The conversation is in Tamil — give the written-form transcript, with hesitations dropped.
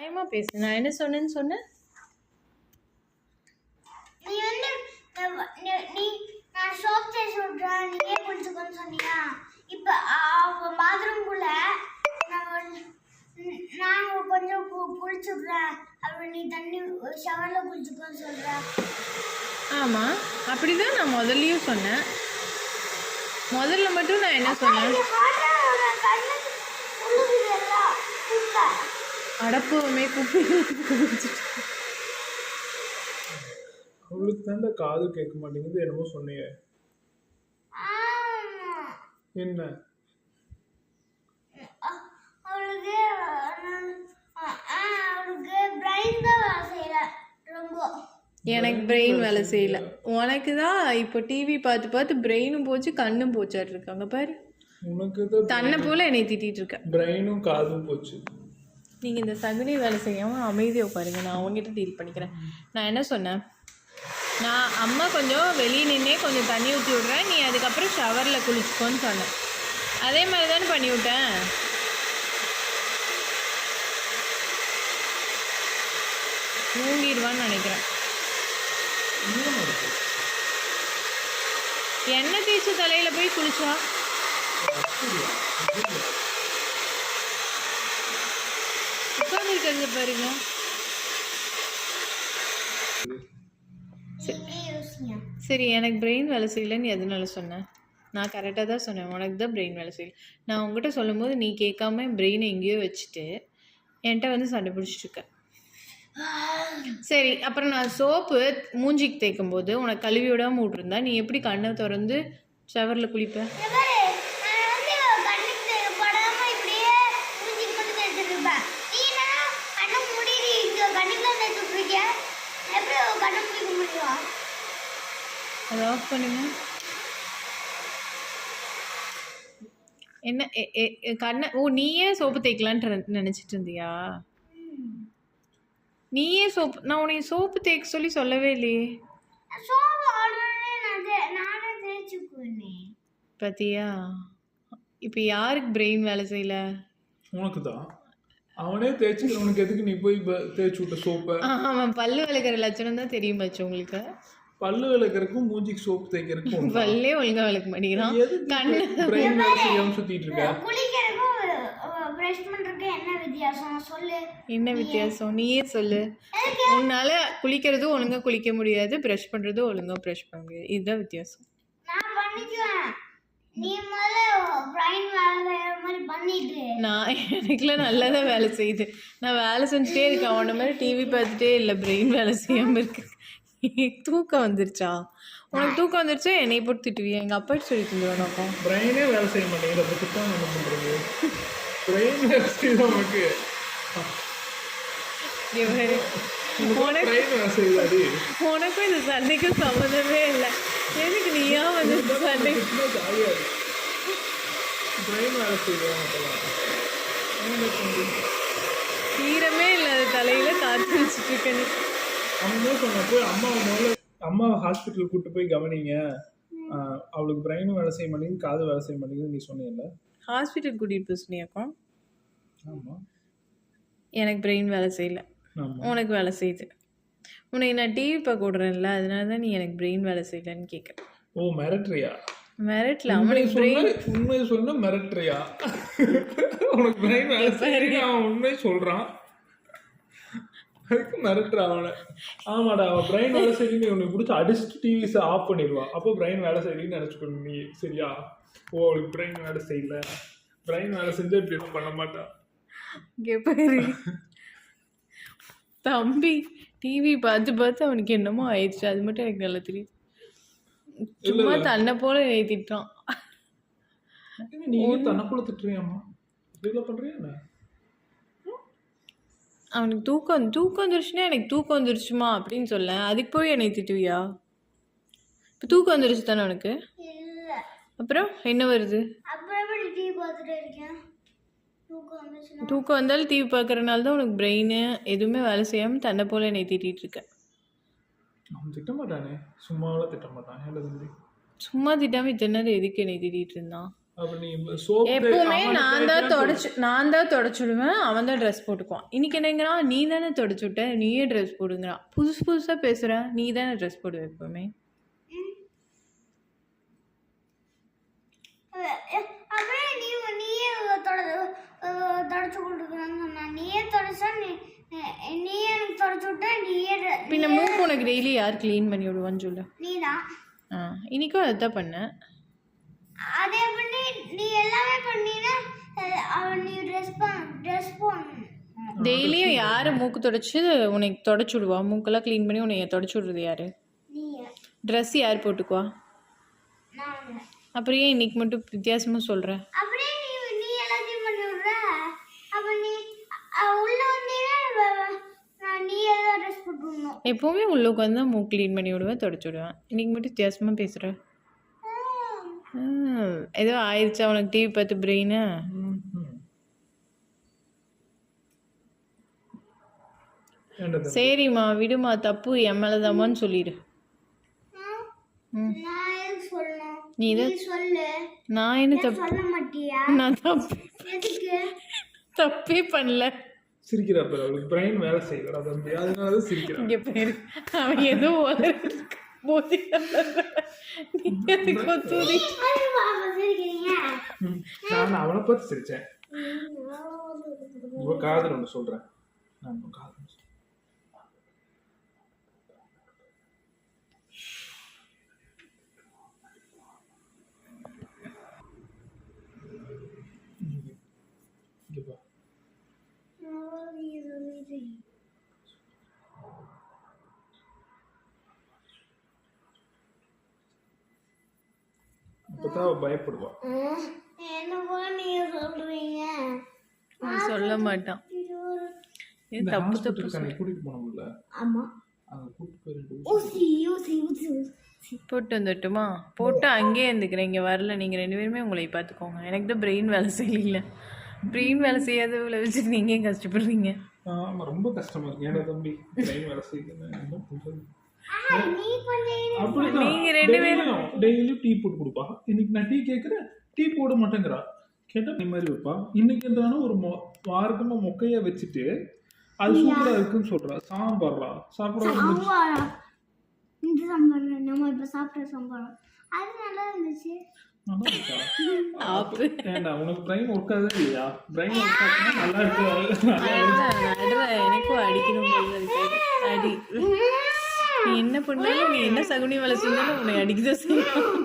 நியாயமா பேசு. நான் என்ன சொன்னேன்னு சொன்னேன்? நீ வந்து நீ நான் சோப் தேய்ச்சி விட்றேன் நீயே குளிச்சுக்கோன்னு சொன்னியா? இப்போ பாத்ரூம்குள்ள நான் கொஞ்சம் குளிச்சு விட்றேன் அப்புறம் நீ தண்ணி ஷவரில் குளிச்சுக்கோன்னு சொல்கிறேன். ஆமாம், அப்படிதான் நான் முதல்லையும் சொன்னேன். முதல்ல மட்டும் நான் என்ன சொன்னேன்? அடப்புமே அவளுக்கு தாண்டா காது கேட்க மாட்டேங்குது என்னமோ சொன்னீங்க. என்ன எனக்கு பிரெயின் வேலை செய்யல. உனக்கு தான் இப்போ டிவி பார்த்து பார்த்து பிரெயினும் போச்சு கண்ணும் போச்சாட்டு இருக்காங்க பாரு. உனக்கு தன்னை போல என்னை திட்டிட்டு இருக்க. பிரெயினும் காதும் போச்சு. நீங்கள் இந்த சகுனி வேலை செய்யாமல் அமைதியாக உட்காருங்க, நான் அவங்ககிட்ட டீல் பண்ணிக்கிறேன். நான் என்ன சொன்னேன்? நான் அம்மா கொஞ்சம் வெளியே நின்னே கொஞ்சம் தண்ணி ஊற்றி விட்றேன், நீ அதுக்கப்புறம் ஷவரில் குளிச்சுக்கோன்னு சொன்னேன். அதே மாதிரி தானே பண்ணி விட்டேன். தூங்கிடுவான்னு நினைக்கிறேன். எண்ணெய் தேய்ச்சி தலையில் போய் குளிச்சா உட்காந்து இருக்கிறது பாருங்க. சரி, எனக்கு பிரெயின் வேலை செய்யலைன்னு எதனால சொன்னேன்? நான் கரெக்டாக தான் சொன்னேன், உனக்கு தான் பிரெயின் வேலை செய்யலை. நான் உங்ககிட்ட சொல்லும் போது நீ கேட்காம பிரெயினை எங்கேயோ வச்சுட்டு என்கிட்ட வந்து சண்டை பிடிச்சிட்ருக்க. சரி, அப்புறம் நான் சோப்பு மூஞ்சிக்கு தேய்க்கும் போது உனக்கு கழுவி விடாமல் விட்ருந்தா நீ எப்படி கண்ணை திறந்து ஷவரில் குளிப்ப? அதை ஆஃப் பண்ணுங்க. என்ன கண்ணை நீயே சோப்பு தேய்க்கலான்ட்டு நினச்சிட்டு இருந்தியா? நீயே சோப்பு, நான் உனக்கு சோப்பு தேய்க்க சொல்லவே இல்லையே. பார்த்தியா? இப்போ யாருக்கு பிரெயின் வேலை செய்யல? உனக்கு தான். அவனே தேய்ச்சி உனக்கு எதுக்கு நீ போய் தேய்ச்சி விட்ட சோப்பை? அவன் பல்லு விளக்குற லட்சணம் தான் தெரியும் பாச்சு உங்களுக்கு. பல்லு விளக்குறதுக்கும் மூஞ்சிக்கு சோப்பு தேய்க்கிறதுக்கும் பல்லே ஒழுங்கா விளக்க மாட்டேங்கிறான். கண்ணு பிரெயின் வேலை செய்யாம சுத்திட்டு இருக்க. என்ன வித்தியாசம் நீயே சொல்லு. உன்னால குளிக்கிறதும் ஒழுங்கா குளிக்க முடியாது, ப்ரஷ் பண்றதும் ஒழுங்கா ப்ரஷ் பண்ண முடியாது. இதுதான் வித்தியாசம். நான் எனக்குலாம் நல்லா தான் வேலை செய்யுது. நான் வேலை செஞ்சுட்டே இருக்கேன். அவன மாதிரி டிவி பார்த்துட்டே இல்லை, பிரெயின் வேலை செய்யாமல் இருக்கு. தூக்கம் வந்துருச்சா? உனக்கு தூக்கம் வந்துருச்சா என்னை போட்டு திட்டுவியா? எங்கள் அப்பா சொல்லி தந்துடுவானாக்கா. பிரெயினே வேலை செய்ய மாட்டேங்குது, அப்போ திட்டம் என்ன பண்ணுறது? பிரெயின் வேலை செய்யுது உனக்கு. உனக்கும் இந்த சண்டைக்கும் சம்மந்தமே இல்லை. எதுக்கு நீயா வந்து சண்டை? தீரமே இல்லாத தலையில காத்து வச்சுட்டு இருக்கேன். அம்மாவை ஹாஸ்பிட்டலுக்கு கூட்டு போய் கவனிங்க, அவளுக்கு பிரெயினும் வேலை செய்ய மாட்டேங்குது காது வேலை செய்ய மாட்டேங்குது நீ சொன்னீங்கல்ல. ஹாஸ்பிட்டல் கூட்டிட்டு போய் சொன்னியாக்கா? ஆமாம். எனக்கு பிரெயின் வேலை செய்யல, உனக்கு வேலை செய்யுது. உனக்கு நான் டிவி பார்க்க விடுறேன்ல, அதனால தான் நீ எனக்கு பிரெயின் வேலை செய்யலன்னு கேட்குறேன். ஓ, மிரட்டுறியா? மிரட்டல, அவனுக்கு பிரெயின் உண்மையை சொன்ன மிரட்டுறியா? உனக்கு பிரெயின் வேலை செய்ய அவன் உண்மையை சொல்கிறான், அதுக்கு மிரட்டுற அவனை. ஆமாடா, அவன் பிரெயின் வேலை செய்யலன்னு உனக்கு பிடிச்சி அடிச்சுட்டு டிவிஸை ஆஃப் பண்ணிடுவான். அப்போ பிரெயின் வேலை செய்யலன்னு நினச்சிக்கணும் நீ, சரியா? ஓ, அவளுக்கு பிரெயின் வேலை செய்யல, பிரெயின் வேலை செஞ்சு இப்படி எதுவும் பண்ண மாட்டான். தம்பி டிவி பார்த்து பார்த்து அவனுக்கு என்னமோ ஆயிடுச்சு, அது மட்டும் எனக்கு நல்லா தெரியும். சும்மா தன்னை போல திட்டான். நீ தன்னை போல திட்டுறியாம்மா? பண்றியா? அவனுக்கு தூக்கம் வந்துருச்சுன்னா எனக்கு தூக்கம் வந்துருச்சுமா அப்படின்னு சொல்ல, அதுக்கு போய் என்னை திட்டுவியா? இப்போ தூக்கம் வந்துருச்சு தானே உனக்கு? அப்புறம் என்ன வருது? தூக்கம் வந்தாலும் டிவி பார்க்குறனால தான் உனக்கு பிரெயின் எதுவுமே வேலை செய்யாமல் தன்னை போல் என்னை திட்டிகிட்டு இருக்க. அவன் திட்ட மாட்டானே, சும்மாவெல்லாம் திட்ட மாட்டான். சும்மா திட்டாமல் இத்தனை நேரம் எதுக்கு என்னை திட்டிகிட்டு இருந்தான்? அப்ப நீ சோப் எப்பவுமே நான் தான் தொடச்சுடுவேன், அவன் தான் ட்ரெஸ் போட்டுக்குவான். இன்னைக்கு என்னங்கிறான், நீ தானே தொடச்சு விட்ட, நீயே ட்ரெஸ் போடுங்கிறான். புதுசா பேசுற, நீ தானே ட்ரெஸ் போடுவ எப்பவுமே. அப்படியே நீயே தொடச்சு கொடுக்குறான்னு சொன்னா, நீயே தொடச்சா நீயே எனக்கு தொடச்சு விட்டா நீயே பின்ன மூக்கு உனக்கு டெய்லி யார் க்ளீன் பண்ணி விடுவான்னு சொல்லு. நீதான். இன்னைக்கும் அதுதான் பண்ணேன். அதே பண்ணி நீ எல்லாமே பண்ணினா நீ ட்ரெஸ் பண்ணு. டெய்லியும் யாரு மூக்கு தொடச்சு உனக்கு தொடச்சு விடுவா? மூக்கெல்லாம் க்ளீன் பண்ணி உன்னை தொடச்சு விடுறது யாரு? நீ. ட்ரெஸ் யார் போட்டுக்குவா? நான். அப்புறம் ஏன் இன்னைக்கு மட்டும் வித்தியாசமா சொல்ற? அப்படியே நீ எல்லாத்தையும் பண்ணி விடுற. அப்ப நீ உள்ள வந்தீங்கன்னா நீ எல்லாம் ட்ரெஸ் போட்டுடணும். எப்பவுமே உள்ளுக்கு வந்து மூக்கு க்ளீன் பண்ணி விடுவேன், தொடச்சு விடுவேன். இன்னைக்கு மட்டும் வித்தியாசமா பேசுற. ஏதோ ஆயிடுச்சா உனக்கு டிவி பார்த்து பிரெயினு? சரிம்மா விடுமா, தப்பு என் மேலதாமான்னு சொல்லிடு. நான் எதுக்கு சொல்லணும்? நீ சொல்லு. நான் என்ன தப்பு? சொல்ல மாட்டியா? நான் எதுக்கு? தப்பே பண்ணல. சிரிக்கிறா பாரு, அவளுக்கு பிரைன் வேலை செய்யலடா தம்பி, அதனால சிரிக்கிறா. இங்க பேரு அவன் ஏதோ நான் அவனை பார்த்து சிரிச்சேன். இவ காதல் ஒன்று சொல்றேன். நான் காதல் அப்பதான் பயப்படுவா. என்ன போல நீங்க சொல்றீங்க? சொல்ல மாட்டான். இந்த ஹாஸ்பிட்டலுக்கு கூட்டிட்டு போனோம்ல. ஆமா. அங்க கூட்டிட்டு போயிட்டு ஊசி போட்டு வந்துட்டுமா? போட்டு அங்கேயே இருந்துக்கிறேன், இங்கே வரல. நீங்கள் 2 பேருமே உங்களை பார்த்துக்கோங்க. எனக்கு தான் பிரெயின் வேலை செய்யல. பிரெயின் வேலை செய்யாதவளை வச்சுட்டு நீங்கள் ஏன் கஷ்டப்படுறீங்க? ஆமா, ரொம்ப கஷ்டமா இருக்கு. ஏன்னா தம்பி பிரெயின் வேலை செய்யல. நீங்க 2 பேரும் டெய்லி டீ போட்டு கொடுப்பா. இன்னைக்கு நான் டீ கேட்குறேன், டீ போட மாட்டேங்கிறா. கேட்டா இந்த மாதிரி வைப்பா. இன்னைக்கு இருந்தானா ஒரு வாரக்கமா மொக்கையா வச்சுட்டு அது சூப்பரா இருக்குன்னு சொல்றா. சாம்பார்ரா சாப்பிட இந்த சாம்பார் நம்ம இப்ப சாப்பிட்ட சாம்பார் அது நல்லா இருந்துச்சு. நல்லா இருக்கா? ஏண்டா உனக்கு பிரெயின் ஒர்க் ஆகுது இல்லையா? பிரெயின் ஒர்க் ஆகுனா நல்லா இருக்கு. எனக்கும் அடிக்கணும் போல இருக்காது. அடி. நீ என்ன பண்ணாலும், நீ என்ன சகுனி வேலை செஞ்சாலும் உன்னை அடிக்கதான் செய்யணும்.